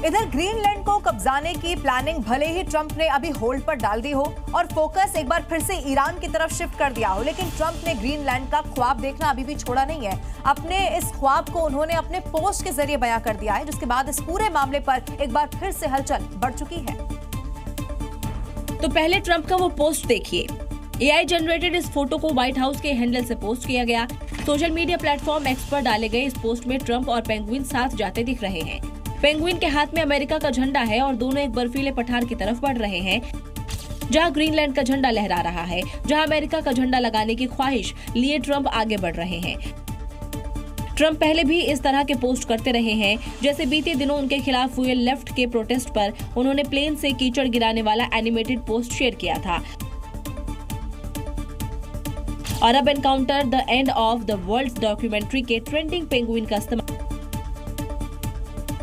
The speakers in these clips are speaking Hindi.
इधर ग्रीनलैंड को कब्जाने की प्लानिंग भले ही ट्रंप ने अभी होल्ड पर डाल दी हो और फोकस एक बार फिर से ईरान की तरफ शिफ्ट कर दिया हो, लेकिन ट्रंप ने ग्रीनलैंड का ख्वाब देखना अभी भी छोड़ा नहीं है। अपने इस ख्वाब को उन्होंने अपने पोस्ट के जरिए बयां कर दिया है, जिसके बाद इस पूरे मामले पर एक बार फिर से हलचल बढ़ चुकी है। तो पहले ट्रंप का वो पोस्ट देखिए। AI जनरेटेड इस फोटो को व्हाइट हाउस के हैंडल से पोस्ट किया गया। सोशल मीडिया प्लेटफॉर्म एक्स पर डाले गए इस पोस्ट में ट्रंप और पेंगुइन साथ जाते दिख रहे हैं। पेंगुइन के हाथ में अमेरिका का झंडा है और दोनों एक बर्फीले पठार की तरफ बढ़ रहे हैं, जहां ग्रीनलैंड का झंडा लहरा रहा है। जहां अमेरिका का झंडा लगाने की ख्वाहिश लिए ट्रंप आगे बढ़ रहे हैं। ट्रंप पहले भी इस तरह के पोस्ट करते रहे हैं, जैसे बीते दिनों उनके खिलाफ हुए लेफ्ट के प्रोटेस्ट पर उन्होंने प्लेन से कीचड़ गिराने वाला एनिमेटेड पोस्ट शेयर किया था। और अब encounter the end of the world documentary के ट्रेंडिंग पेंगुइन का इस्तेमाल।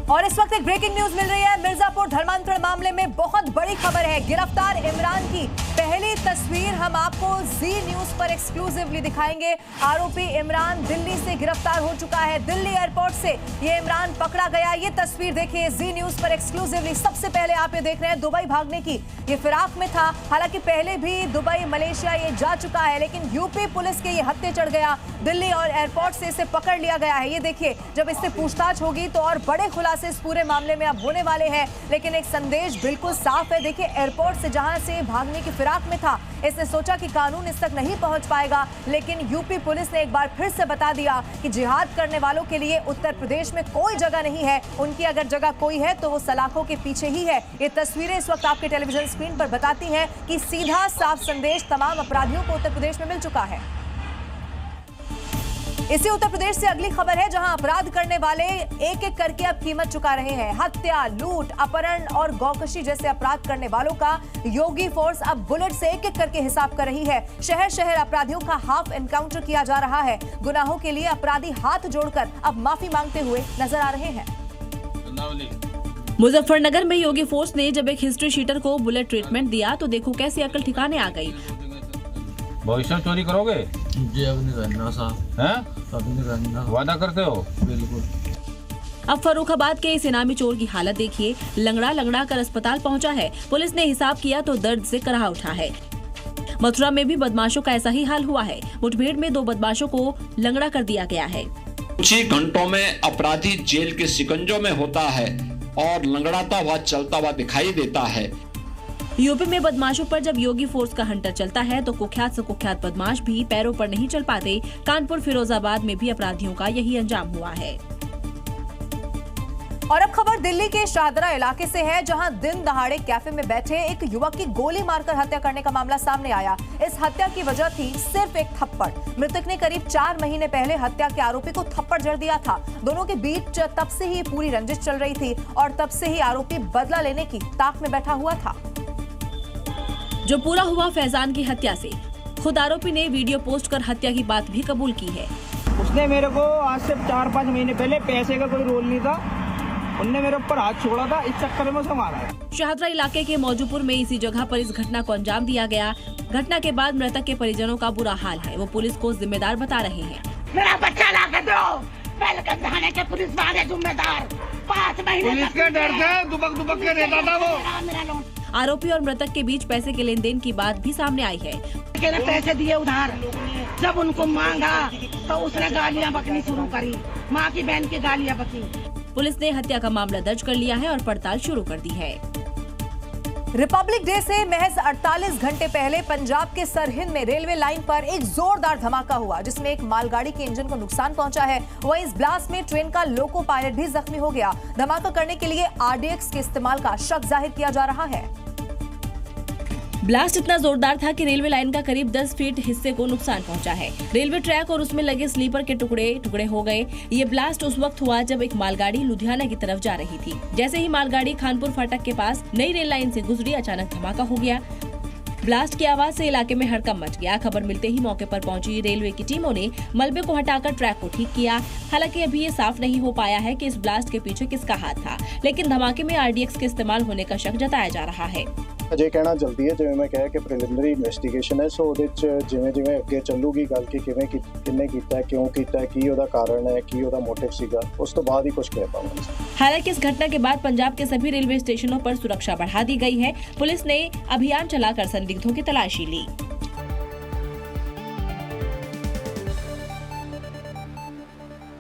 और इस वक्त एक ब्रेकिंग न्यूज मिल रही है। मिर्जापुर धर्मांतरण मामले में बहुत बड़ी खबर है। गिरफ्तार इमरान की पहली तस्वीर हम आपको जी न्यूज पर एक्सक्लूसिवली दिखाएंगे। आरोपी इमरान दिल्ली से गिरफ्तार हो चुका है। दिल्ली एयरपोर्ट से ये इमरान पकड़ा गया। ये तस्वीर देखिए जी न्यूज पर एक्सक्लूसिवली। सबसे पहले आप ये देख रहे हैं दुबई भागने की। ये फिराक में था, हालांकि पहले भी दुबई मलेशिया ये जा चुका है, लेकिन यूपी पुलिस के ये हत्थे चढ़ गया। दिल्ली और एयरपोर्ट से इसे पकड़ लिया गया है। ये देखिए, जब इससे पूछताछ होगी तो और बड़े खुलासे इस पूरे मामले में अब होने वाले हैं, लेकिन एक संदेश बिल्कुल साफ है। देखिए, एयरपोर्ट से जहां से भागने की फिराक में था, इसने सोचा कि कानून इस तक नहीं पहुंच पाएगा, लेकिन यूपी पुलिस ने एक बार फिर से बता दिया कि जिहाद करने वालों के लिए उत्तर प्रदेश में कोई जगह नहीं है। उनकी अगर जगह कोई है तो वो सलाखों के पीछे ही है। ये तस्वीरें इस वक्त आपके टेलीविजन स्क्रीन पर बताती हैं कि सीधा साफ संदेश तमाम अपराधियों को उत्तर प्रदेश में मिल चुका है। इसी उत्तर प्रदेश से अगली खबर है, जहां अपराध करने वाले एक एक करके अब कीमत चुका रहे हैं। हत्या, लूट, अपहरण और गौकशी जैसे अपराध करने वालों का योगी फोर्स अब बुलेट से एक एक करके हिसाब कर रही है। शहर शहर अपराधियों का हाफ एनकाउंटर किया जा रहा है। गुनाहों के लिए अपराधी हाथ जोड़कर अब माफी मांगते हुए नजर आ रहे हैं। मुजफ्फरनगर में योगी फोर्स ने जब एक हिस्ट्री शीटर को बुलेट ट्रीटमेंट दिया तो देखो कैसी अकल ठिकाने आ गई। भविष्य चोरी करोगे? जी अब नहीं करना साहब। हैं? अब नहीं करना। वादा करते हो? बिल्कुल। अब फर्रुखाबाद के इस इनामी चोर की हालत देखिए। लंगड़ा लंगड़ा कर अस्पताल पहुंचा है। पुलिस ने हिसाब किया तो दर्द से कराह उठा है। मथुरा में भी बदमाशों का ऐसा ही हाल हुआ है। मुठभेड़ में 2 बदमाशों को लंगड़ा कर दिया गया है। कुछ ही घंटों में अपराधी जेल के शिकंजों में होता है और लंगड़ाता हुआ चलता हुआ दिखाई देता है। यूपी में बदमाशों पर जब योगी फोर्स का हंटर चलता है तो कुख्यात से कुख्यात बदमाश भी पैरों पर नहीं चल पाते। कानपुर फिरोजाबाद में भी अपराधियों का यही अंजाम हुआ है। और अब खबर दिल्ली के शाहदरा इलाके से है, जहां दिन दहाड़े कैफे में बैठे एक युवक की गोली मारकर हत्या करने का मामला सामने आया। इस हत्या की वजह थी सिर्फ एक थप्पड़। मृतक ने करीब 4 महीने पहले हत्या के आरोपी को थप्पड़ जड़ दिया था। दोनों के बीच तब से ही पूरी रंजिश चल रही थी और तब से ही आरोपी बदला लेने की ताक में बैठा हुआ था। जो पूरा हुआ फैजान की हत्या से। खुद आरोपी ने वीडियो पोस्ट कर हत्या की बात भी कबूल की है। उसने मेरे को आज से 4-5 महीने पहले पैसे का कोई रोल नहीं था, उनने मेरे ऊपर हाथ छोड़ा था, इस चक्कर में उसे मारा है। शाहदरा इलाके के मौजूपुर में इसी जगह पर इस घटना को अंजाम दिया गया। घटना के बाद मृतक के परिजनों का बुरा हाल है। वो पुलिस को जिम्मेदार बता रहे हैं। मेरा बच्चा ला के दो, वेलकम थाने के पुलिस वाले जिम्मेदार। 5 महीने पुलिस के डर से दुबक के रहता था वो। आरोपी और मृतक के बीच पैसे के लेन देन की बात भी सामने आई है। पैसे दिए उधार, जब उनको मांगा तो उसने गालियां बकनी शुरू करी, माँ की बहन की गालियां बकी। पुलिस ने हत्या का मामला दर्ज कर लिया है और पड़ताल शुरू कर दी है। रिपब्लिक डे से महज 48 घंटे पहले पंजाब के सरहिंद में रेलवे लाइन पर एक जोरदार धमाका हुआ, जिसमें एक मालगाड़ी के इंजन को नुकसान पहुंचा है। वहीं इस ब्लास्ट में ट्रेन का लोको पायलट भी जख्मी हो गया। धमाका करने के लिए RDX के इस्तेमाल का शक जाहिर किया जा रहा है। ब्लास्ट इतना जोरदार था कि रेलवे लाइन का करीब 10 फीट हिस्से को नुकसान पहुंचा है। रेलवे ट्रैक और उसमें लगे स्लीपर के टुकड़े हो गए। ये ब्लास्ट उस वक्त हुआ जब एक मालगाड़ी लुधियाना की तरफ जा रही थी। जैसे ही मालगाड़ी खानपुर फाटक के पास नई रेल लाइन से गुजरी, अचानक धमाका हो गया। ब्लास्ट की आवाज से इलाके में हड़कंप मच गया। खबर मिलते ही मौके पर पहुंची रेलवे की टीमों ने मलबे को हटाकर ट्रैक को ठीक किया। हालांकि अभी ये साफ नहीं हो पाया है कि इस ब्लास्ट के पीछे किसका हाथ था, लेकिन धमाके में RDX के इस्तेमाल होने का शक जताया जा रहा है। ਅਜੇ ਕਹਿਣਾ ਜਲਦੀ ਹੈ, ਜਿਵੇਂ ਮੈਂ ਕਿਹਾ ਕਿ ਪ੍ਰੀਲਿਮਿਨਰੀ ਇਨਵੈਸਟੀਗੇਸ਼ਨ ਹੈ, ਸੋ ਉਹਦੇ 'ਚ ਜਿਵੇਂ ਅੱਗੇ ਚੱਲੂਗੀ ਗੱਲ ਕਿ ਕਿਵੇਂ ਕਿੰਨੇ ਕੀਤਾ, ਕਿਉਂ ਕੀਤਾ, ਕੀ ਉਹਦਾ ਕਾਰਨ ਹੈ, ਕੀ ਉਹਦਾ ਮੋਟਿਵ ਸੀਗਾ, ਉਸ ਤੋਂ ਬਾਅਦ ਹੀ कुछ कह पाऊंगा। हालांकि इस घटना के बाद पंजाब के सभी रेलवे स्टेशनों पर सुरक्षा बढ़ा दी गई है। पुलिस ने अभियान चलाकर संदिग्धों की तलाशी ली।